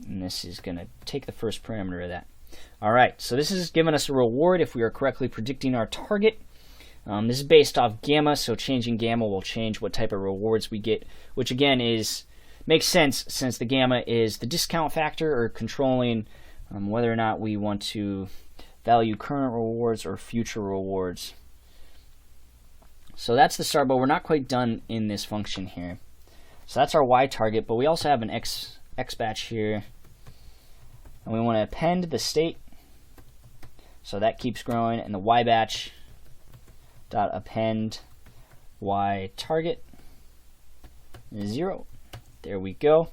And this is going to take the first parameter of that. All right, so this is giving us a reward if we are correctly predicting our target. This is based off gamma, so changing gamma will change what type of rewards we get, which again makes sense since the gamma is the discount factor, or controlling whether or not we want to value current rewards or future rewards. So that's the start, but we're not quite done in this function here. So that's our Y target, but we also have an X batch here, and we want to append the state, so that keeps growing, and the Y batch dot append Y target is 0. There we go.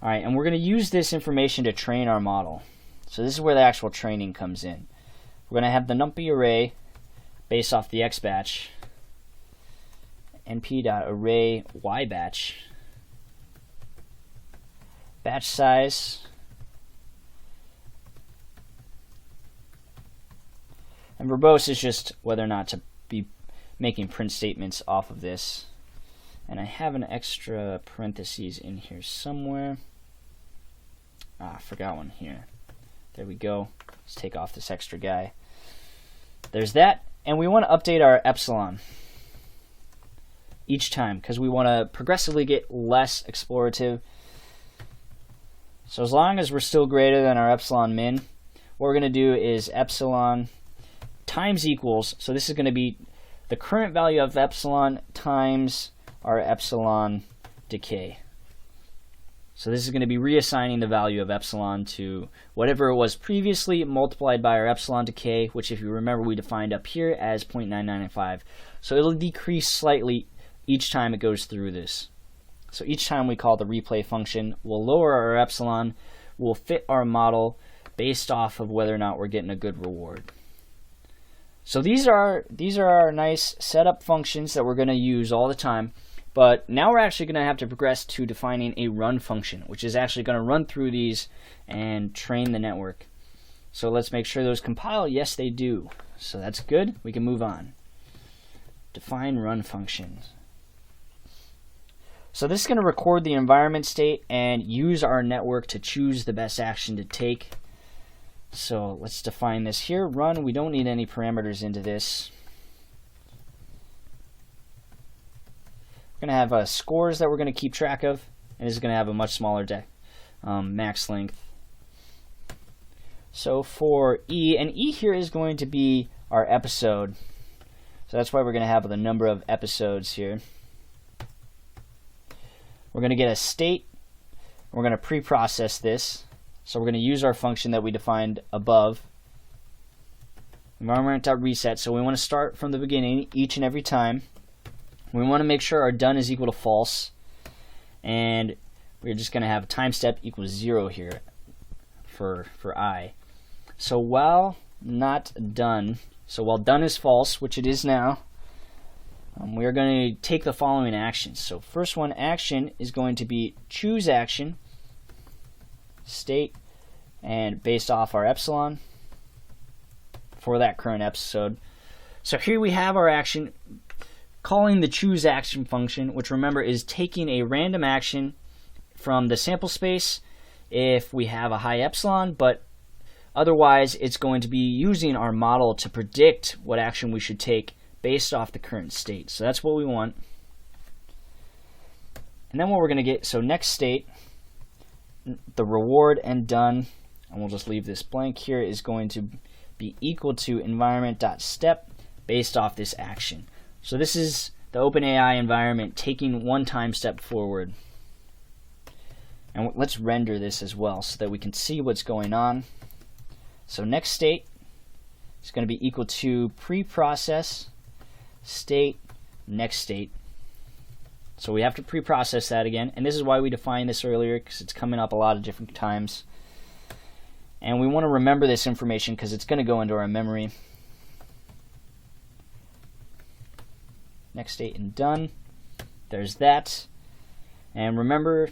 All right, and we're going to use this information to train our model. So this is where the actual training comes in. We're going to have the NumPy array based off the X batch, np.array Y batch, batch size, and verbose is just whether or not to be making print statements off of this. And I have an extra parentheses in here somewhere. I forgot one here. There we go. Let's take off this extra guy. There's that. And we want to update our epsilon each time because we want to progressively get less explorative. So as long as we're still greater than our epsilon min, what we're going to do is epsilon times equals. So this is going to be the current value of epsilon times our epsilon decay. So this is going to be reassigning the value of epsilon to whatever it was previously multiplied by our epsilon decay, which if you remember we defined up here as 0.995. So it'll decrease slightly each time it goes through this. So each time we call the replay function, we'll lower our epsilon, we'll fit our model based off of whether or not we're getting a good reward. So these are our nice setup functions that we're going to use all the time. But now we're actually going to have to progress to defining a run function, which is actually going to run through these and train the network. So let's make sure those compile. Yes, they do. So that's good. We can move on. Define run functions. So this is going to record the environment state and use our network to choose the best action to take. So let's define this here. Run, we don't need any parameters into this. We're going to have scores that we're going to keep track of, and this is going to have a much smaller max length. So for E, and E here is going to be our episode. So that's why we're going to have the number of episodes here. We're going to get a state. We're going to pre-process this. So we're going to use our function that we defined above, environment.reset. So we want to start from the beginning each and every time. We want to make sure our done is equal to false, and we're just going to have time step equals 0 here for I. So while not done, so while done is false, which it is now, we are going to take the following actions. So first one, action, is going to be choose action, state, and based off our epsilon for that current episode. So here we have our action, calling the choose action function, which remember is taking a random action from the sample space if we have a high epsilon, but otherwise it's going to be using our model to predict what action we should take based off the current state. So that's what we want. And then what we're going to get, so next state, the reward and done, and we'll just leave this blank here, is going to be equal to environment.step based off this action. So this is the OpenAI environment taking one time step forward. And let's render this as well so that we can see what's going on. So next state is going to be equal to pre-process state next state. So we have to pre-process that again. And this is why we defined this earlier, because it's coming up a lot of different times. And we want to remember this information because it's going to go into our memory. Next state and done. There's that. And remember,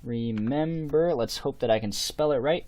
let's hope that I can spell it right.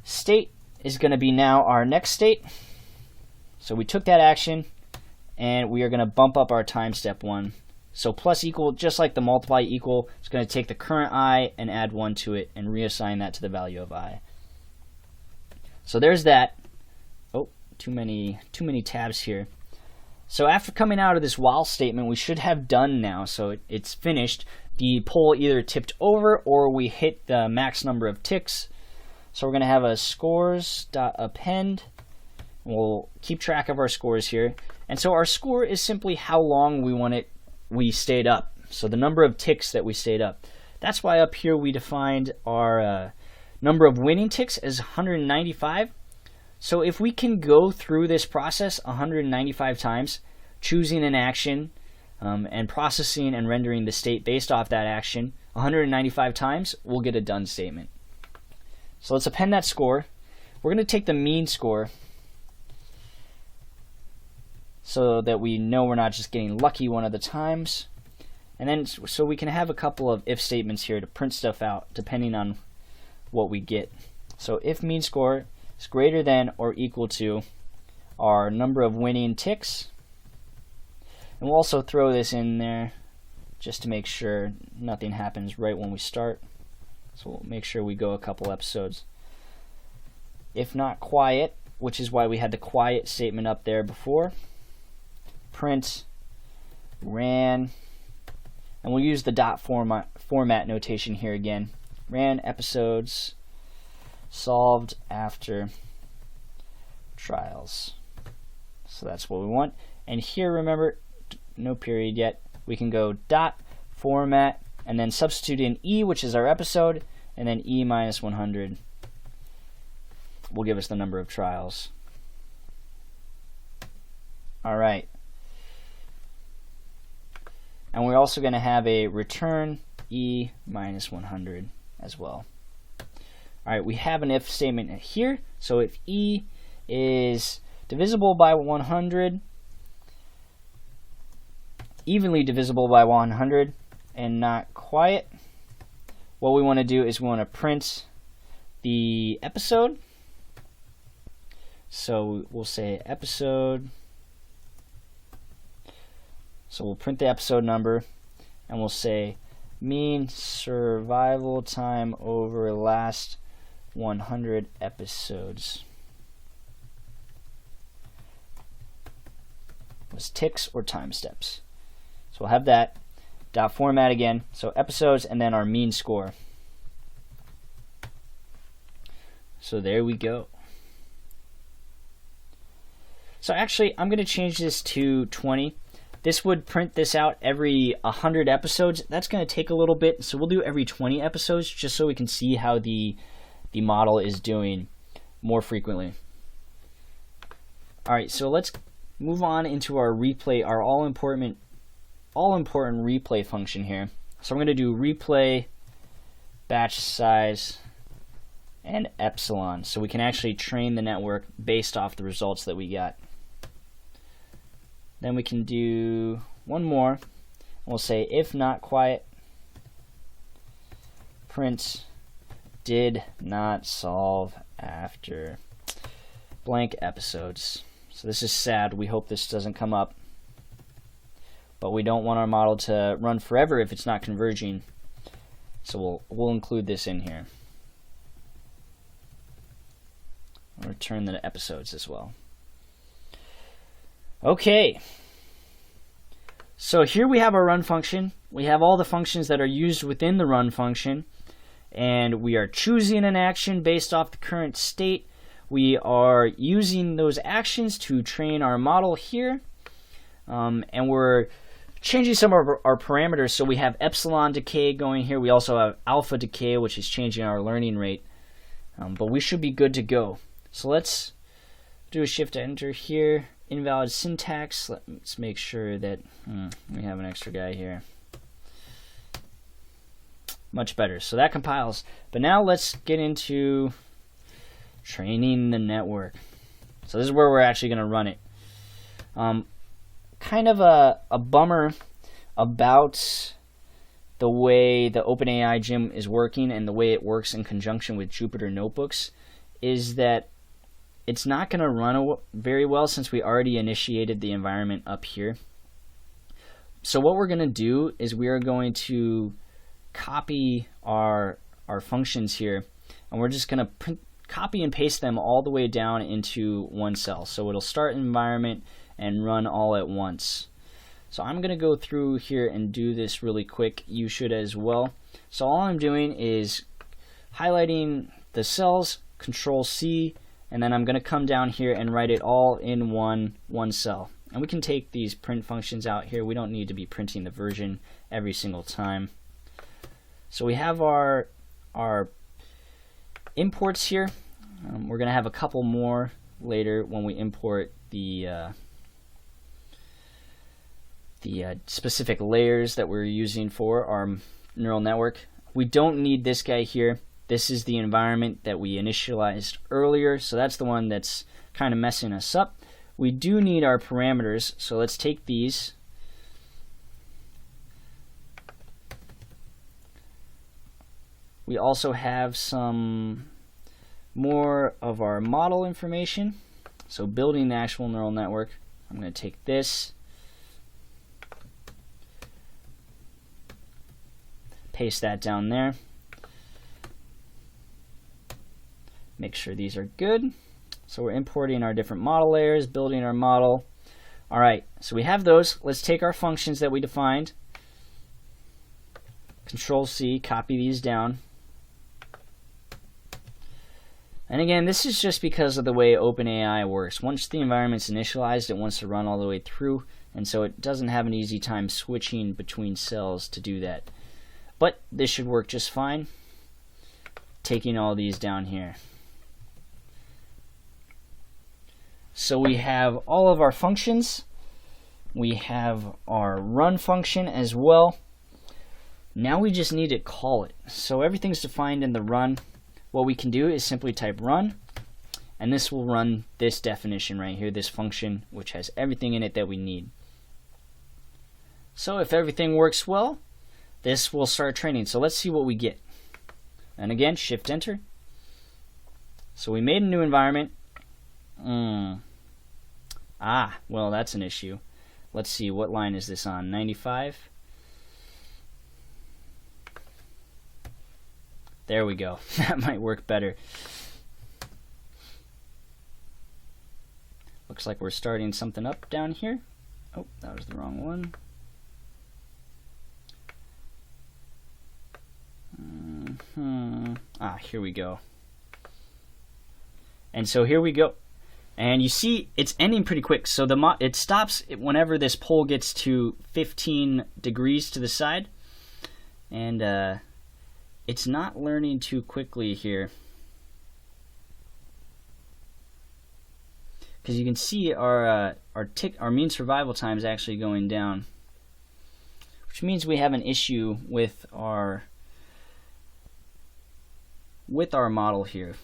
State is going to be now our next state. So we took that action and we are going to bump up our time step one So plus equal, just like the multiply equal, it's going to take the current I and add 1 to it and reassign that to the value of I. So there's that. Oh, too many tabs here. So after coming out of this while statement, we should have done now. So it's finished. The poll either tipped over or we hit the max number of ticks. So we're going to have a scores.append. We'll keep track of our scores here. And so our score is simply how long we stayed up. So the number of ticks that we stayed up. That's why up here we defined our number of winning ticks as 195. So if we can go through this process 195 times, choosing an action and processing and rendering the state based off that action 195 times, we'll get a done statement. So let's append that score. We're going to take the mean score so that we know we're not just getting lucky one of the times. And then so we can have a couple of if statements here to print stuff out depending on what we get. So if mean score is greater than or equal to our number of winning ticks. And we'll also throw this in there just to make sure nothing happens right when we start. So we'll make sure we go a couple episodes. If not quiet, which is why we had the quiet statement up there before, print ran, and we'll use the dot format notation here again. Ran episodes solved after trials. So that's what we want. And here, remember, no period yet. We can go dot format and then substitute in E, which is our episode, and then E minus 100 will give us the number of trials. All right. And we're also going to have a return E minus 100 as well. All right, we have an if statement here. So if E is divisible by 100, evenly divisible by 100, and not quiet, what we want to do is we want to print the episode. So we'll say episode. So we'll print the episode number, and we'll say mean survival time over last 100 episodes was ticks or time steps. So we'll have that. Dot format again. So episodes and then our mean score. So there we go. So actually, I'm going to change this to 20. This would print this out every 100 episodes. That's going to take a little bit, so we'll do every 20 episodes just so we can see how the model is doing more frequently. All right, so let's move on into our replay, our all-important replay function here. So I'm going to do replay, batch size, and epsilon, so we can actually train the network based off the results that we got. Then we can do one more, and we'll say if not quiet, print did not solve after blank episodes. So this is sad. We hope this doesn't come up. But we don't want our model to run forever if it's not converging. So we'll include this in here. I'll return the episodes as well. Okay. So here we have our run function. We have all the functions that are used within the run function. And we are choosing an action based off the current state. We are using those actions to train our model here. And we're changing some of our parameters. So we have epsilon decay going here. We also have alpha decay, which is changing our learning rate. But we should be good to go. So let's do a shift enter here. Invalid syntax. Let's make sure that we have an extra guy here. Much better. So that compiles. But now let's get into training the network. So this is where we're actually going to run it. Kind of a bummer about the way the OpenAI Gym is working and the way it works in conjunction with Jupyter Notebooks is that it's not going to run very well since we already initiated the environment up here. So what we're going to do is we are going to copy our functions here, and we're just going to copy and paste them all the way down into one cell. So it'll start environment and run all at once. So I'm going to go through here and do this really quick. You should as well. So all I'm doing is highlighting the cells, Control C, and then I'm going to come down here and write it all in one cell. And we can take these print functions out here. We don't need to be printing the version every single time. So we have our imports here. We're going to have a couple more later when we import the specific layers that we're using for our neural network. We don't need this guy here. This is the environment that we initialized earlier, so that's the one that's kind of messing us up. We do need our parameters, so let's take these. We also have some more of our model information, so building the actual neural network. I'm going to take this, paste that down there. Make sure these are good. So we're importing our different model layers, building our model. All right, so we have those. Let's take our functions that we defined. Control C, copy these down. And again, this is just because of the way OpenAI works. Once the environment's initialized, it wants to run all the way through, and so it doesn't have an easy time switching between cells to do that. But this should work just fine. Taking all these down here. So we have all of our functions. We have our run function as well. Now we just need to call it. So everything's defined in the run. What we can do is simply type run, and this will run this definition right here, this function, which has everything in it that we need. So if everything works well, this will start training. So let's see what we get. And again, Shift Enter. So we made a new environment. Well, that's an issue. Let's see, what line is this on? 95? There we go. That might work better. Looks like we're starting something up down here. Oh, that was the wrong one. Here we go. And so here we go. And you see it's ending pretty quick. So it stops whenever this pole gets to 15 degrees to the side. And it's not learning too quickly here. Because you can see our mean survival time is actually going down. Which means we have an issue with our model here.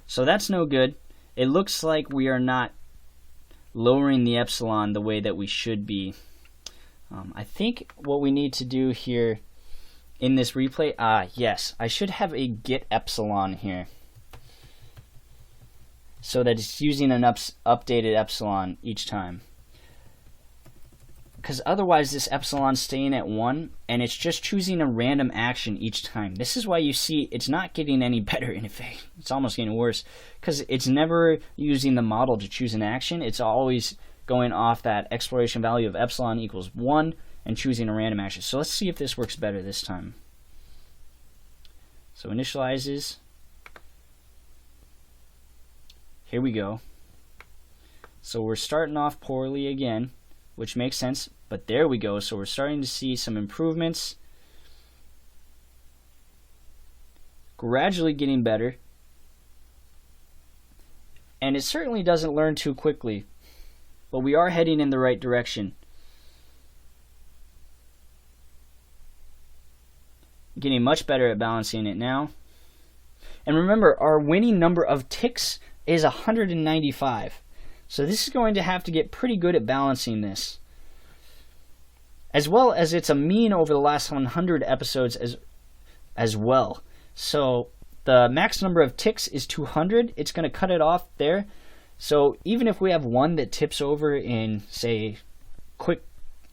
So that's no good. It looks like we are not lowering the epsilon the way that we should be. I think what we need to do here in this replay, yes, I should have a get epsilon here, so that it's using an updated epsilon each time. Because otherwise this epsilon's staying at 1, and it's just choosing a random action each time. This is why you see it's not getting any better, in effect. It's almost getting worse, because it's never using the model to choose an action. It's always going off that exploration value of epsilon equals 1 and choosing a random action. So let's see if this works better this time. So initializes. Here we go. So we're starting off poorly again, which makes sense, but there we go. So we're starting to see some improvements. Gradually getting better. And it certainly doesn't learn too quickly, but we are heading in the right direction. Getting much better at balancing it now. And remember, our winning number of ticks is 195. So this is going to have to get pretty good at balancing this. As well as it's a mean over the last 100 episodes as well. So the max number of ticks is 200. It's going to cut it off there. So even if we have one that tips over in, say, quick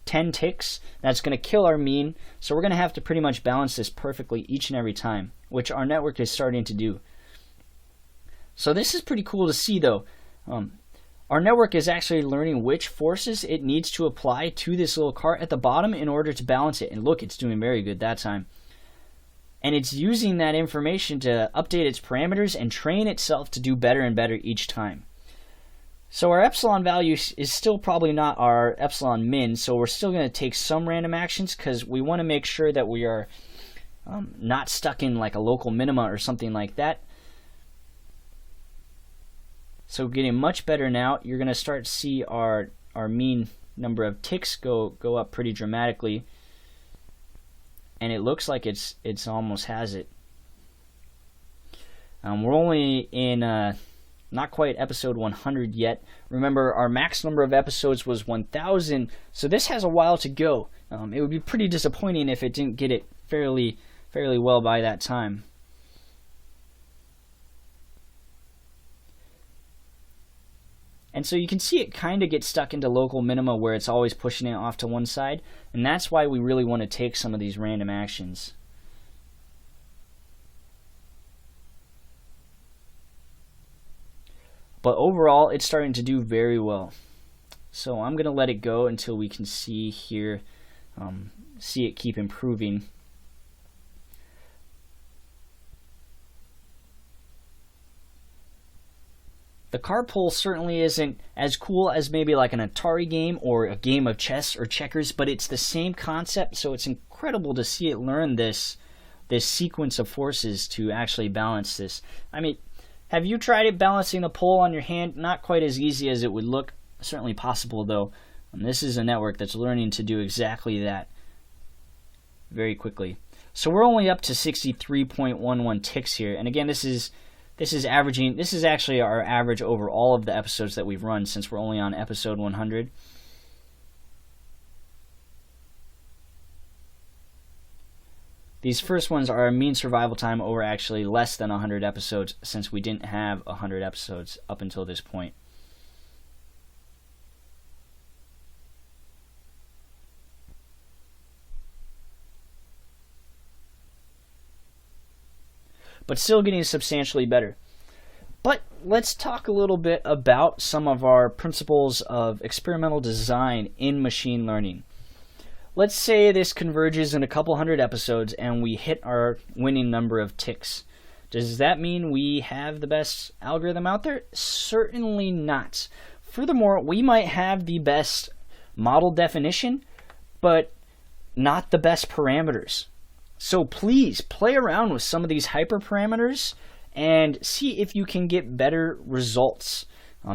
10 ticks, that's going to kill our mean. So we're going to have to pretty much balance this perfectly each and every time, which our network is starting to do. So this is pretty cool to see, though. Our network is actually learning which forces it needs to apply to this little cart at the bottom in order to balance it. And look, it's doing very good that time. And it's using that information to update its parameters and train itself to do better and better each time. So our epsilon value is still probably not our epsilon min, so we're still going to take some random actions because we want to make sure that we are not stuck in like a local minima or something like that. So getting much better now. You're going to start to see our mean number of ticks go up pretty dramatically, and it looks like it's almost has it. We're only in not quite episode 100 yet. Remember, our max number of episodes was 1,000, so this has a while to go. It would be pretty disappointing if it didn't get it fairly well by that time. And so you can see it kind of get stuck into local minima where it's always pushing it off to one side, and that's why we really want to take some of these random actions. But overall, it's starting to do very well. So I'm going to let it go until we can see here, see it keep improving. The card pull certainly isn't as cool as maybe like an Atari game or a game of chess or checkers, but it's the same concept, so it's incredible to see it learn this sequence of forces to actually balance this. I mean, have you tried it balancing the pull on your hand? Not quite as easy as it would look. Certainly possible, though. And this is a network that's learning to do exactly that very quickly. So we're only up to 63.11 ticks here. And again, this is averaging. This is actually our average over all of the episodes that we've run since we're only on episode 100. These first ones are our mean survival time over actually less than 100 episodes, since we didn't have 100 episodes up until this point. But still getting substantially better. But let's talk a little bit about some of our principles of experimental design in machine learning. Let's say this converges in a couple hundred episodes and we hit our winning number of ticks. Does that mean we have the best algorithm out there? Certainly not. Furthermore, we might have the best model definition, but not the best parameters. So please play around with some of these hyperparameters and see if you can get better results.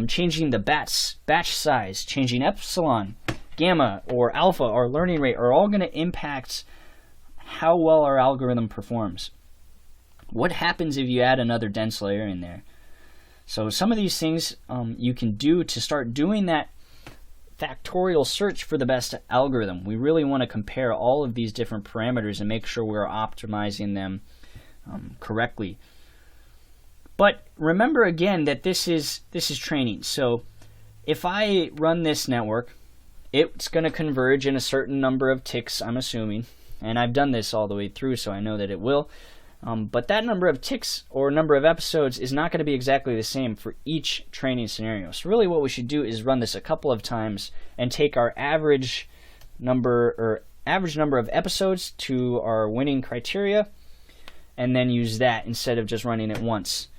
Changing the batch size, changing epsilon, gamma, or alpha, or learning rate are all going to impact how well our algorithm performs. What happens if you add another dense layer in there? So some of these things you can do to start doing that factorial search for the best algorithm. We really want to compare all of these different parameters and make sure we're optimizing them correctly. But remember again that this is training. So if I run this network, it's going to converge in a certain number of ticks, I'm assuming. And I've done this all the way through, so I know that it will. But that number of ticks or number of episodes is not going to be exactly the same for each training scenario. So really what we should do is run this a couple of times and take our average number of episodes to our winning criteria, and then use that instead of just running it once.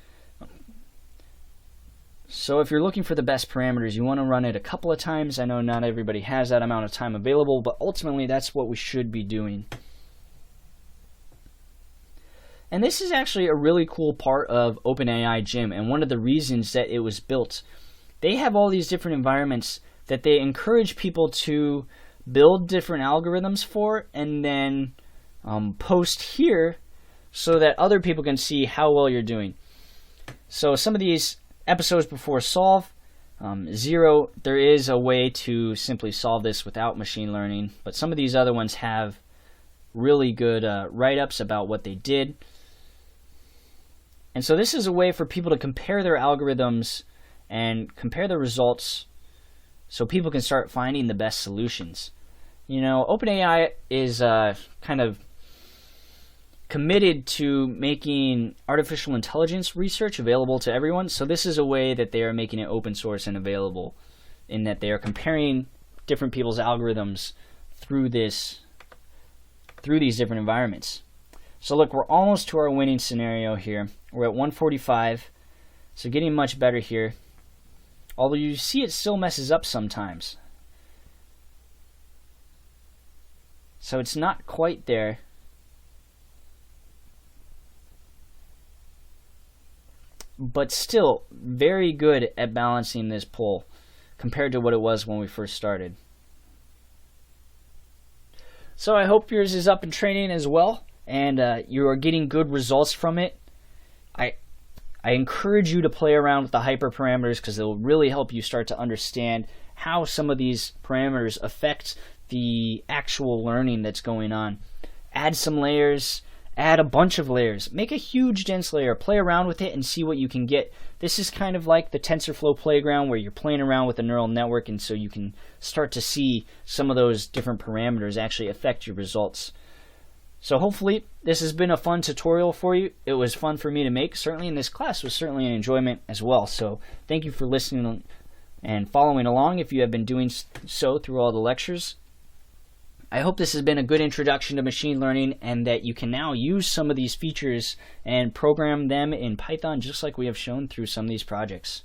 So if you're looking for the best parameters, you want to run it a couple of times. I know not everybody has that amount of time available, but ultimately that's what we should be doing. And this is actually a really cool part of OpenAI Gym, and one of the reasons that it was built. They have all these different environments that they encourage people to build different algorithms for, and then post here so that other people can see how well you're doing. So some of these episodes before solve, 0, there is a way to simply solve this without machine learning, but some of these other ones have really good write-ups about what they did. And so this is a way for people to compare their algorithms and compare the results so people can start finding the best solutions. You know, OpenAI is kind of committed to making artificial intelligence research available to everyone. So this is a way that they are making it open source and available, in that they are comparing different people's algorithms through these different environments. So look, we're almost to our winning scenario here. We're at 145, so getting much better here. Although you see it still messes up sometimes. So it's not quite there. But still very good at balancing this pull compared to what it was when we first started. So I hope yours is up and training as well, and you are getting good results from it. I encourage you to play around with the hyperparameters, because it will really help you start to understand how some of these parameters affect the actual learning that's going on. Add some layers, add a bunch of layers, make a huge dense layer, play around with it and see what you can get. This is kind of like the TensorFlow playground, where you're playing around with a neural network, and so you can start to see some of those different parameters actually affect your results. So hopefully this has been a fun tutorial for you. It was fun for me to make. Certainly in this class was certainly an enjoyment as well. So thank you for listening and following along if you have been doing so through all the lectures. I hope this has been a good introduction to machine learning, and that you can now use some of these features and program them in Python just like we have shown through some of these projects.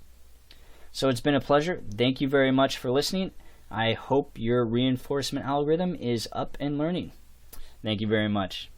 So it's been a pleasure. Thank you very much for listening. I hope your reinforcement algorithm is up and learning. Thank you very much.